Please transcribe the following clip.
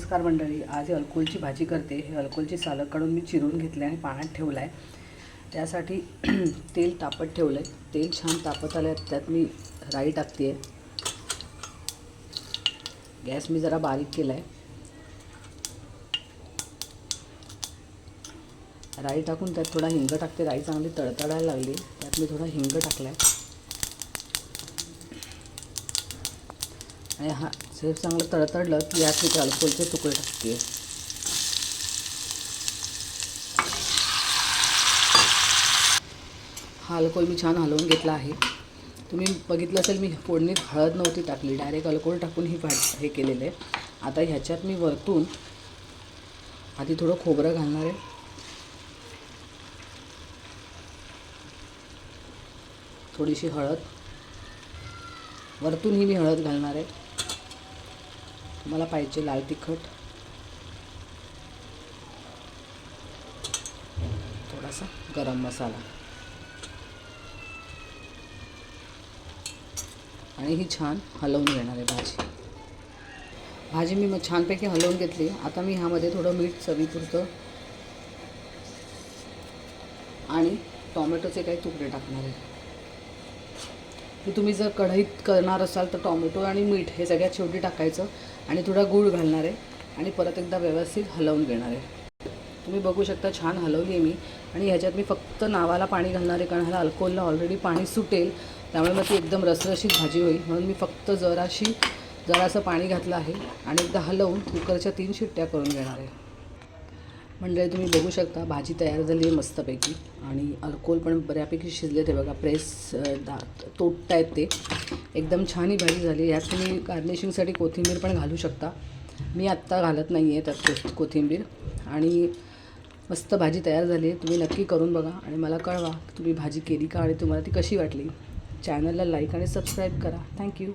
नमस्कार मंडळी. आज ही अल्कोलची भाजी करते. हे अल्कोलची सालं काढून मी चिरून घेतले आणि पाण्यात ठेवलं आहे. त्यासाठी तेल तापत ठेवलं आहे. तेल छान तापत आलं आहे, त्यात मी राई टाकते आहे. गॅस मी जरा बारीक केला आहे. राई टाकून त्यात थोडा हिंग टाकते. राई चांगली तडतडायला लागली, त्यात मी थोडा हिंग टाकला आहे आणि हा जे चांगलं तडतडलं की यात मी ते अल्कोलचे तुकडे टाकते. हा अल्कोल मी छान हलवून घेतला आहे. तुम्ही बघितलं असेल, मी फोडणीत हळद नव्हती टाकली, डायरेक्ट अल्कोल टाकून ही हे केलेलं आहे. आता ह्याच्यात मी वरतून आधी थोडं खोबरं घालणार आहे. थोडीशी हळद वरतूनही मी हळद घालणार आहे. मला पाहिजे लाल तिखट, थोडासा गरम मसाला आणि ही छान हलवून घेणार आहे भाजी मी मग छानपैकी हलवून घेतली. आता मी ह्यामध्ये थोडं मीठ चवीपुरतं आणि टॉमॅटोचे काही तुकडे टाकणार आहे. की तुम्ही जर कढईत करणार असाल तर टॉमॅटो आणि मीठ हे सगळ्यात शेवटी टाकायचं आणि थोडा गूळ घालणार आहे आणि परत एकदा व्यवस्थित हलवून घेणार आहे. तुम्ही बघू शकता छान हलवली आहे मी. आणि ह्याच्यात मी फक्त नावाला पाणी घालणार आहे, कारण ह्याला अल्कोलला ऑलरेडी पाणी सुटेल, त्यामुळे मग ती एकदम रसरशीत भाजी होईल. म्हणून मी फक्त जरासं पाणी घातलं आहे आणि एकदा हलवून कुकरच्या 3 शिट्ट्या करून घेणार आहे. म्हणजे तुम्ही बघू शकता भाजी तयार झाली आहे मस्तपैकी आणि अल्कोल पण बऱ्यापैकी शिजले. ते बघा प्रेस तोडता आहेत ते. एकदम छान ही भाजी झाली. यात तुम्ही गार्निशिंगसाठी कोथिंबीर पण घालू शकता. मी आत्ता घालत नाही आहे त्यात कोथिंबीर. आणि मस्त भाजी तयार झाली आहे. तुम्ही नक्की करून बघा आणि मला कळवा तुम्ही भाजी केली का आणि तुम्हाला ती कशी वाटली. चॅनलला लाईक आणि सबस्क्राईब करा. थँक्यू.